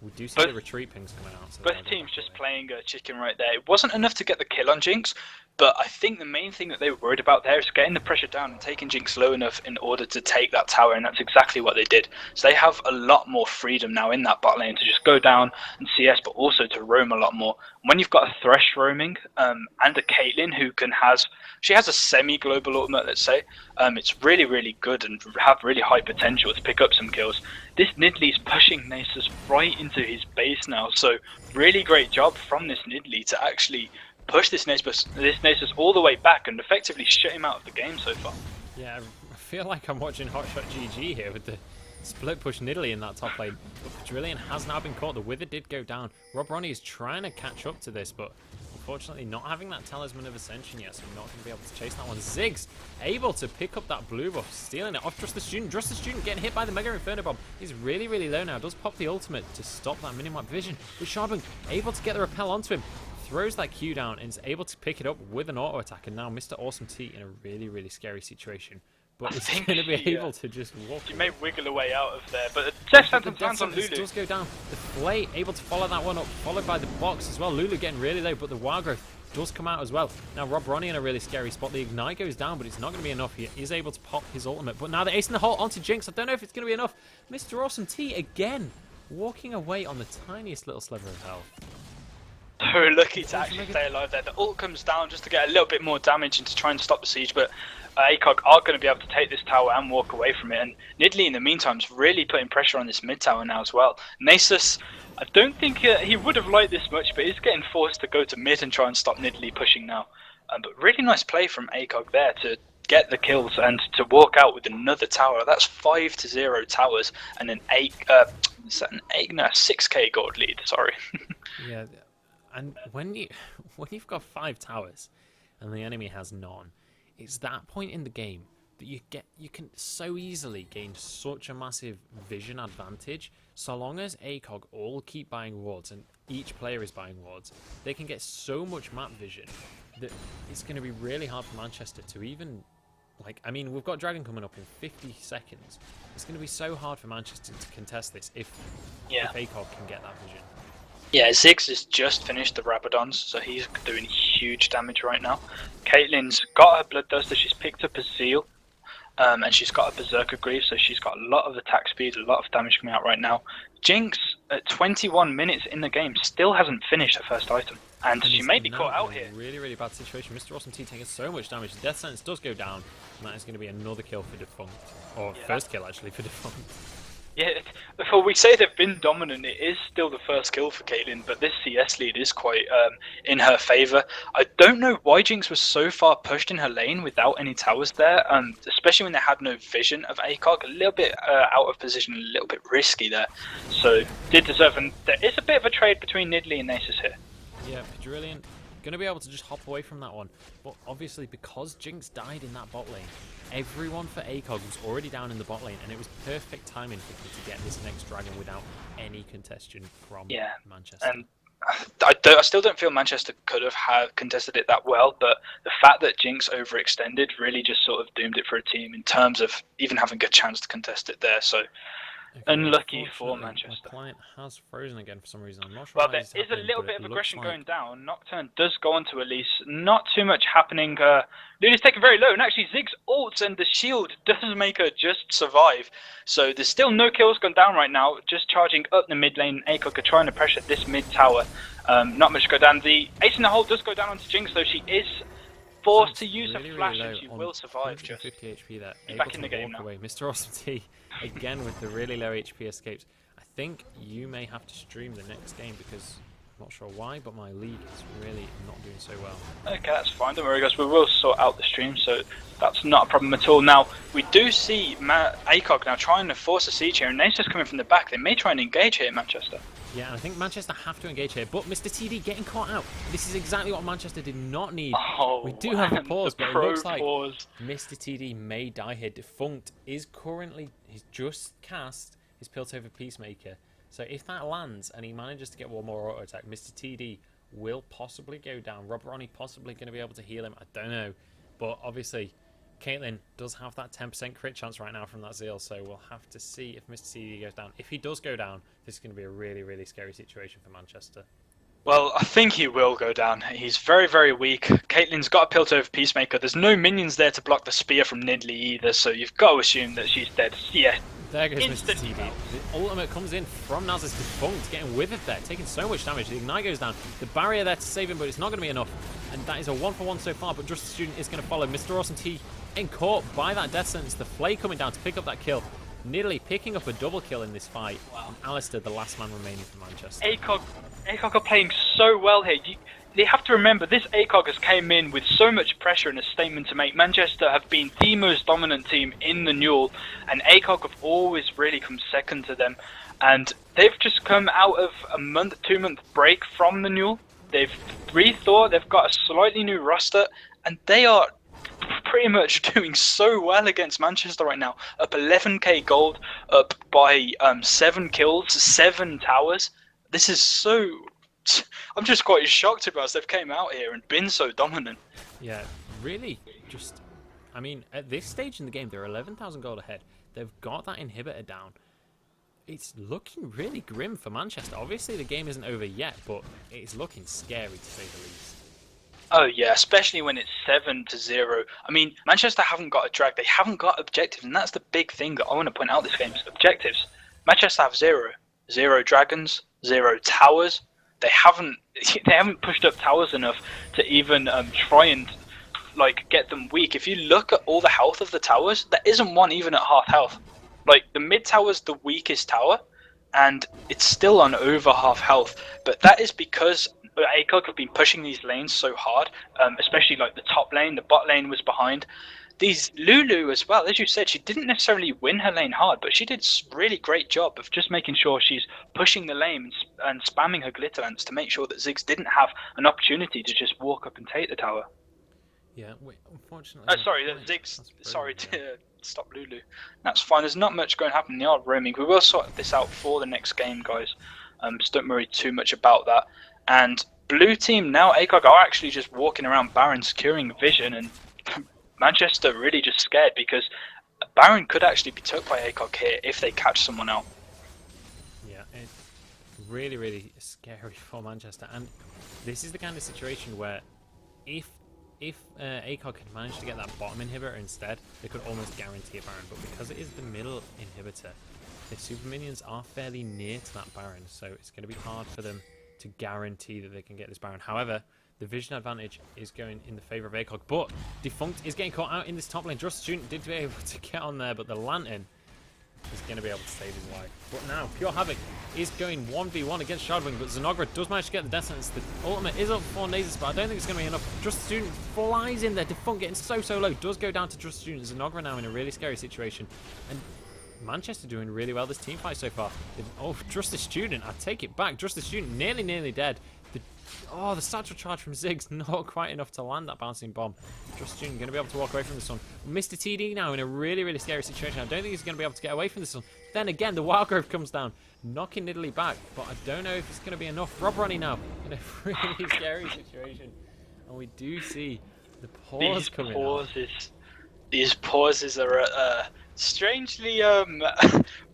we do see the retreat pings coming out. So both teams just playing a chicken right there. It wasn't enough to get the kill on Jinx, but I think the main thing that they were worried about there is getting the pressure down and taking Jinx low enough in order to take that tower, and that's exactly what they did. So they have a lot more freedom now in that bot lane to just go down and CS, but also to roam a lot more. When you've got a Thresh roaming and a Caitlyn who she has a semi-global ultimate, let's say, it's really, really good and have really high potential to pick up some kills. This Nidlee's pushing Nasus right into his base now, so really great job from this Nidlee to actually push this Nasus all the way back and effectively shut him out of the game so far. Yeah, I feel like I'm watching Hotshot GG here with the split push Nidalee in that top lane. But Quadrillion has now been caught. The Wither did go down. Rob Ronnie is trying to catch up to this, but unfortunately not having that Talisman of Ascension yet, so we're not going to be able to chase that one. Ziggs able to pick up that blue buff, stealing it off Trust the Student. Trust the Student getting hit by the Mega Inferno Bomb. He's really, really low now. Does pop the ultimate to stop that minimap vision. But Shardwing able to get the repel onto him. Throws that Q down and is able to pick it up with an auto attack, and now Mr. Awesome T in a really, really scary situation. But it's going to be able to just walk. He may wiggle away out of there, but the Death Sentence lands on Lulu. Does go down. The Flay able to follow that one up, followed by the box as well. Lulu getting really low, but the Wild Growth does come out as well. Now Rob Ronnie in a really scary spot. The Ignite goes down, but it's not going to be enough. He is able to pop his ultimate, but now the ace in the hole onto Jinx. I don't know if it's going to be enough. Mr. Awesome T again walking away on the tiniest little sliver of health. So lucky to actually stay alive there. The ult comes down just to get a little bit more damage and to try and stop the siege, but ACOG are going to be able to take this tower and walk away from it. And Nidlee in the meantime is really putting pressure on this mid tower now as well. Nasus, I don't think he would have liked this much, but he's getting forced to go to mid and try and stop Nidlee pushing now. But really nice play from ACOG there to get the kills and to walk out with another tower. That's 5-0 towers and an 6k gold lead. Sorry. Yeah. And when you've got 5 towers and the enemy has none, it's that point in the game that you can so easily gain such a massive vision advantage. So long as ACOG all keep buying wards and each player is buying wards, they can get so much map vision that it's going to be really hard for Manchester to even, we've got Dragon coming up in 50 seconds. It's going to be so hard for Manchester to contest this if ACOG can get that vision. Yeah, Ziggs has just finished the Rabadons, so he's doing huge damage right now. Caitlyn's got her Bloodthirster, she's picked up a Zeal, and she's got a Berserker Greave, so she's got a lot of attack speed, a lot of damage coming out right now. Jinx, at 21 minutes in the game, still hasn't finished her first item, and she may be caught out here. Really, really bad situation. Mr. Awesome T taking so much damage. The Death Sentence does go down, and that is going to be another kill for Defunct. Or first kill, actually, for Defunct. Yeah, before we say they've been dominant, it is still the first kill for Caitlyn, but this CS lead is quite in her favour. I don't know why Jinx was so far pushed in her lane without any towers there, especially when they had no vision of ACOG. A little bit out of position, a little bit risky there. So, did deserve, and there is a bit of a trade between Nidalee and Nasus here. Yeah, Pedrillion going to be able to just hop away from that one. But obviously, because Jinx died in that bot lane, everyone for ACOG was already down in the bot lane, and it was perfect timing for them to get this next dragon without any contestation from Manchester. And I still don't feel Manchester could have contested it that well, but the fact that Jinx overextended really just sort of doomed it for a team in terms of even having a chance to contest it there. So unlucky for Manchester. My client has frozen again for some reason. I'm not sure Well, why there this is a happening, little but bit it of looks aggression like... going down. Nocturne does go on to Elise. Not too much happening. Lulu's taken very low, and actually Ziggs ults, and the shield does make her just survive. So there's still no kills gone down right now. Just charging up the mid lane. ACOG are trying to pressure this mid tower. Not much go down. The ace in the hole does go down onto Jinx, though she is forced to use really, a flash, really and she will survive. Just 50 HP there. She's Able back in to the game walk now. away. Mr. Awesome T again with the really low HP escapes. I think you may have to stream the next game because I'm not sure why, but my league is really not doing so well. Okay, that's fine. Don't worry, guys. We will sort out the stream, so that's not a problem at all. Now, we do see ACOG now trying to force a siege here, and Nasus coming from the back. They may try and engage here, Manchester. Yeah, and I think Manchester have to engage here, but Mr. TD getting caught out. This is exactly what Manchester did not need. Oh, we do have a pause, but it looks like pause. Mr. TD may die here. Defunct is currently, he's just cast his Piltover Peacemaker. So if that lands and he manages to get one more auto attack, Mr. TD will possibly go down. Rob Ronnie possibly going to be able to heal him. I don't know. But obviously, Caitlyn does have that 10% crit chance right now from that Zeal, so we'll have to see if Mr. TD goes down. If he does go down, this is going to be a really, really scary situation for Manchester. Well, I think he will go down. He's very, very weak. Caitlyn's got a Piltover Peacemaker. There's no minions there to block the spear from Nidalee either, so you've got to assume that she's dead. Yeah. There goes Mr. TD. The ultimate comes in from Naz's Defunct, getting withered there, taking so much damage. The Ignite goes down. The barrier there to save him, but it's not going to be enough. And that is a 1-for-1 so far, but Just a Student is going to follow. Mr. Awesome T getting caught by that death sentence. The Flay coming down to pick up that kill. Nearly picking up a double kill in this fight. And Alistair, the last man remaining for Manchester. ACOG are playing so well here. They have to remember, this ACOG has came in with so much pressure and a statement to make. Manchester have been the most dominant team in the NUEL, and ACOG have always really come second to them. And they've just come out of a 2-month break from the NUEL. They've rethought, they've got a slightly new roster, and they are pretty much doing so well against Manchester right now. Up 11k gold, up by 7 kills, 7 towers. This is so... I'm just quite shocked about us. They've came out here and been so dominant. Yeah, really just... I mean, at this stage in the game, they're 11,000 gold ahead. They've got that inhibitor down. It's looking really grim for Manchester. Obviously, the game isn't over yet, but it's looking scary to say the least. Oh yeah, especially when it's 7-0. I mean, Manchester haven't got a drag. They haven't got objectives, and that's the big thing that I want to point out this game is objectives. Manchester have 0. 0 dragons, 0 towers. They haven't pushed up towers enough to even try and get them weak. If you look at all the health of the towers, there isn't one even at half health. The mid tower's the weakest tower, and it's still on over half health. But that is because ACOG have been pushing these lanes so hard, especially the top lane. The bot lane was behind. These Lulu as well, as you said, she didn't necessarily win her lane hard, but she did a really great job of just making sure she's pushing the lane and spamming her glitter lance to make sure that Ziggs didn't have an opportunity to just walk up and take the tower. Yeah, wait, unfortunately... Ziggs, sorry to stop Lulu. That's fine, there's not much going to happen. They are roaming. We will sort this out for the next game, guys. So don't worry too much about that. And blue team now, ACOG are actually just walking around Baron securing vision, and Manchester really just scared because Baron could actually be took by ACOG here if they catch someone out. Yeah, it's really, really scary for Manchester. And this is the kind of situation where if ACOG had managed to get that bottom inhibitor instead, they could almost guarantee a Baron. But because it is the middle inhibitor, the super minions are fairly near to that Baron, so it's going to be hard for them to guarantee that they can get this Baron. However, the vision advantage is going in the favour of ACOG, but Defunct is getting caught out in this top lane. Just Student did be able to get on there, but the Lantern is going to be able to save his life. But now, Pure Havoc is going 1v1 against Shardwing, but Zenogra does manage to get the death sentence. The ultimate is up for Nasus, but I don't think it's going to be enough. Just the Student flies in there. Defunct getting so low. Does go down to Just the Student. Zenogra now in a really scary situation. And Manchester doing really well this team fight so far. Oh, Just the Student. I take it back. Just the Student nearly dead. The satchel charge from Ziggs, not quite enough to land that bouncing bomb. Just Student going to be able to walk away from this one. Mr. TD now in a really scary situation. I don't think he's going to be able to get away from this one. Then again, the Wild Growth comes down, knocking Nidalee back, but I don't know if it's going to be enough. Rob Ronnie now in a really scary situation. And we do see the pause coming out. These pauses are strangely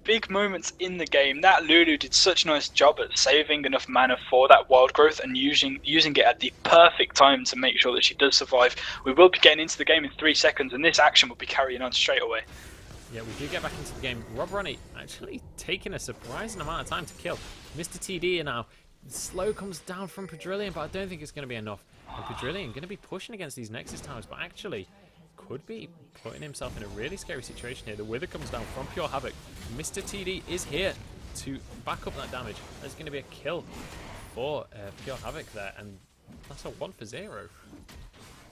big moments in the game. That Lulu did such a nice job at saving enough mana for that wild growth and using it at the perfect time to make sure that she does survive. We will be getting into the game in 3 seconds, and this action will be carrying on straight away. Yeah, we do get back into the game. Rob Ronnie actually taking a surprising amount of time to kill. Mr. TD now. Slow comes down from Padrillion, but I don't think it's going to be enough. And Padrillion going to be pushing against these Nexus towers, but actually could be putting himself in a really scary situation here. The Wither comes down from Pure Havoc. Mr. TD is here to back up that damage. There's going to be a kill for Pure Havoc there, and that's a 1 for 0.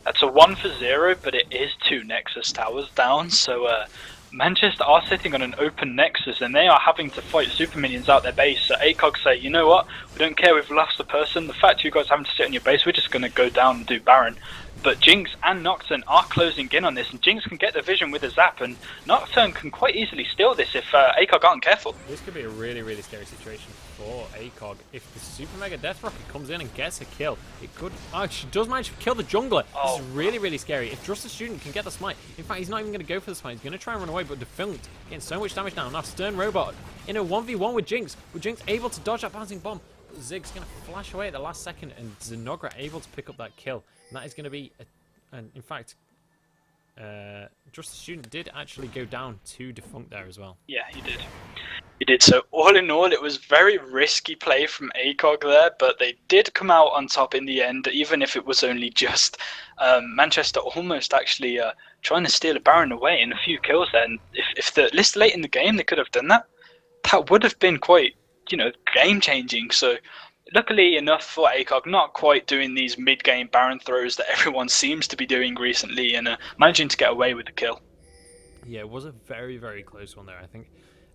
That's a 1 for 0, but it is 2 Nexus towers down, so Manchester are sitting on an open Nexus, and they are having to fight super minions out their base. So ACOG say, you know what, we don't care, we've lost a person, the fact you guys having to sit on your base, we're just going to go down and do Baron. But Jinx and Nocturne are closing in on this, and Jinx can get the vision with a zap, and Nocturne can quite easily steal this if ACOG aren't careful. This could be a really scary situation for ACOG. If the Super Mega Death Rocket comes in and gets a kill, it could... Oh, she does manage to kill the jungler. Oh. This is really scary. If Just the Student can get the smite, in fact, he's not even going to go for the smite. He's going to try and run away, but Defunct getting so much damage now. Now Stern Robot in a 1v1 with Jinx. With Jinx able to dodge that bouncing bomb. Zig's going to flash away at the last second, and Zenogra able to pick up that kill. And that is going to be... And in fact, Just the Student did actually go down to Defunct there as well. Yeah, he did. He did. So all in all, it was very risky play from ACOG there, but they did come out on top in the end, even if it was only just Manchester almost actually trying to steal a Baron away and a few kills there. And if the list late in the game they could have done that, that would have been quite, game-changing. So luckily enough for ACOG, not quite doing these mid-game Baron throws that everyone seems to be doing recently, and managing to get away with the kill. Yeah, it was a very close one there. I think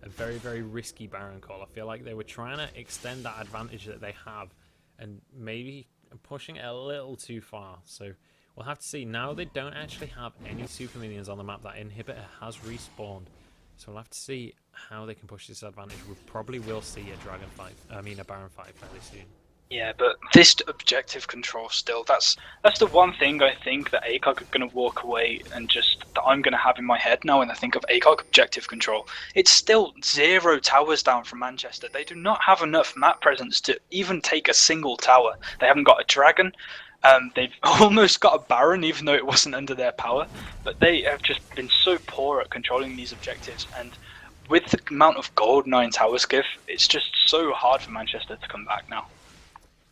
a very risky Baron call. I feel like they were trying to extend that advantage that they have and maybe pushing it a little too far. So we'll have to see. Now they don't actually have any super minions on the map. That inhibitor has respawned. So we'll have to see how they can push this advantage. We probably will see a Baron fight fairly soon. Yeah, but this objective control still, that's the one thing I think that ACOG are going to walk away and that I'm going to have in my head now when I think of ACOG objective control. It's still 0 towers down from Manchester. They do not have enough map presence to even take a single tower. They haven't got a dragon. They've almost got a Baron, even though it wasn't under their power. But they have just been so poor at controlling these objectives. And with the amount of gold 9 towers give, it's just so hard for Manchester to come back now.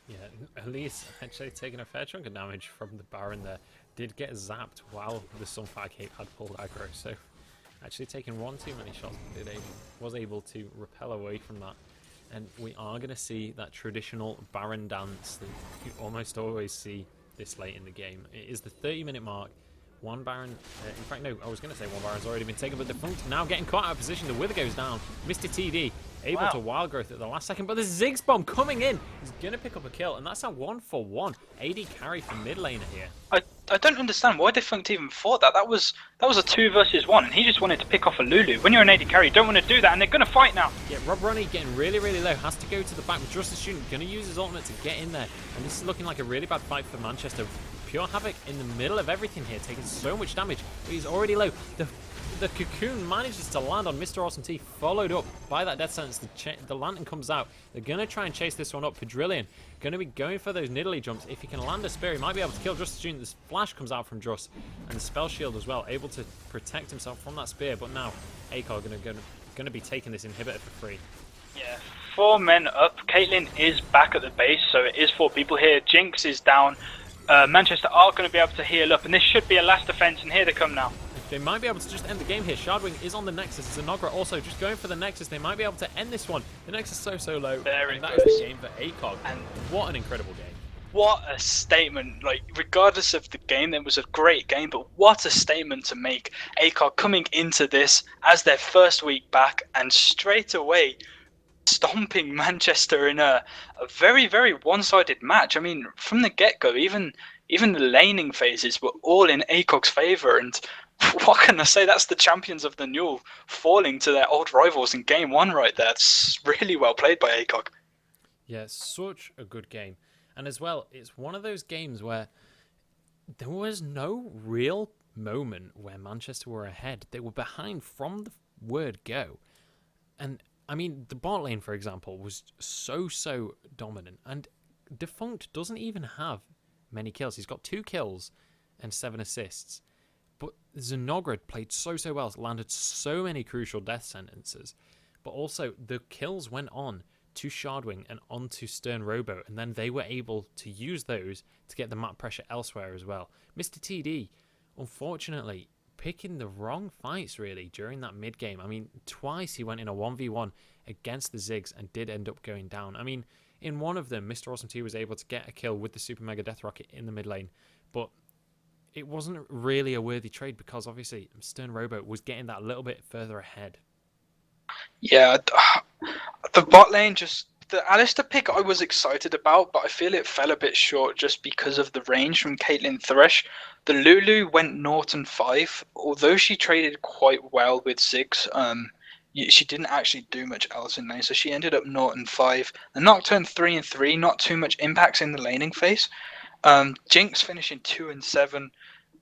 Yeah, Elise actually taking a fair chunk of damage from the Baron there. Did get zapped while the Sunfire Cape had pulled aggro. So actually taking one too many shots, was able to repel away from that. And we are going to see that traditional Baron dance that you almost always see this late in the game. It is the 30-minute mark. One Baron, in fact, no, I was going to say one Baron's already been taken, but Defunct now getting caught out of position. The Wither goes down. Mr. TD able to wild growth at the last second, but the Ziggs bomb coming in. He's going to pick up a kill, and that's a 1-for-1 AD carry for mid laner here. I don't understand why Defunct even thought that. That was a 2 versus 1, and he just wanted to pick off a Lulu. When you're an AD carry, you don't want to do that, and they're going to fight now. Yeah, Rob Ronnie getting really low. Has to go to the back with Just the Student. Going to use his ultimate to get in there, and this is looking like a really bad fight for Manchester. Pure Havoc in the middle of everything here, taking so much damage, but he's already low. The cocoon manages to land on Mr. Awesome T, followed up by that death sentence. The lantern comes out. They're going to try and chase this one up. Padrillion going to be going for those Nidalee jumps. If he can land a spear, he might be able to kill Just the Student. This flash comes out from Just, and the spell shield as well, able to protect himself from that spear. But now ACOG going to be taking this inhibitor for free. Yeah, 4 men up. Caitlyn is back at the base, so it is 4 people here. Jinx is down. Manchester are going to be able to heal up, and this should be a last defense, and here they come now. They might be able to just end the game here. Shardwing is on the Nexus. Zanogra also just going for the Nexus. They might be able to end this one. The Nexus is so low. Very and that close. is the game for ACOG. And what an incredible game. what a statement. Like, regardless of the game, it was a great game, but what a statement to make. ACOG coming into this as their first week back and straight away stomping Manchester in a very, very one-sided match. I mean, from the get-go, even the laning phases were all in ACOG's favour, and what can I say? That's the champions of the NUEL falling to their old rivals in game one right there. It's really well played by ACOG. Yeah, such a good game. And as well, it's one of those games where there was no real moment where Manchester were ahead. They were behind from the word go. And, I mean, the bot lane, for example, was so dominant. And Defunct doesn't even have many kills. He's got 2 kills and 7 assists. But Zanogra played so well, landed so many crucial death sentences. But also, the kills went on to Shardwing and onto Stern Robo, and then they were able to use those to get the map pressure elsewhere as well. Mr. TD, unfortunately, picking the wrong fights, really, during that mid-game. I mean, twice he went in a 1v1 against the Ziggs and did end up going down. I mean, in one of them, Mr. Awesome T was able to get a kill with the Super Mega Death Rocket in the mid lane, but it wasn't really a worthy trade because, obviously, Stern Robo was getting that little bit further ahead. Yeah, the bot lane, just the Alistair pick I was excited about, but I feel it fell a bit short just because of the range from Caitlyn Thresh. The Lulu went 0 and 5, although she traded quite well with Ziggs. She didn't actually do much else in lane, so she ended up 0 and 5. The Nocturne 3 and 3, not too much impacts in the laning phase. Jinx finishing 2 and 7.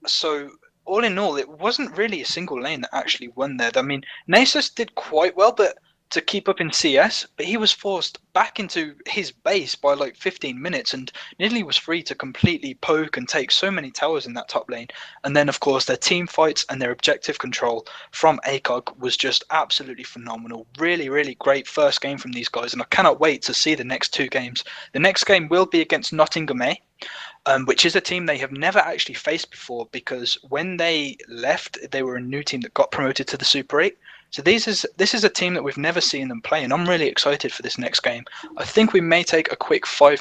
So all in all, it wasn't really a single lane that actually won there. I mean, Nasus did quite well, but to keep up in CS, but he was forced back into his base by like 15 minutes and nearly was free to completely poke and take so many towers in that top lane. And then, of course, their team fights and their objective control from ACOG was just absolutely phenomenal. Really, really great first game from these guys, and I cannot wait to see the next 2 games. The next game will be against Nottingham A, which is a team they have never actually faced before, because when they left, they were a new team that got promoted to the Super 8. So this is a team that we've never seen them play, and I'm really excited for this next game. I think we may take a quick 5-minute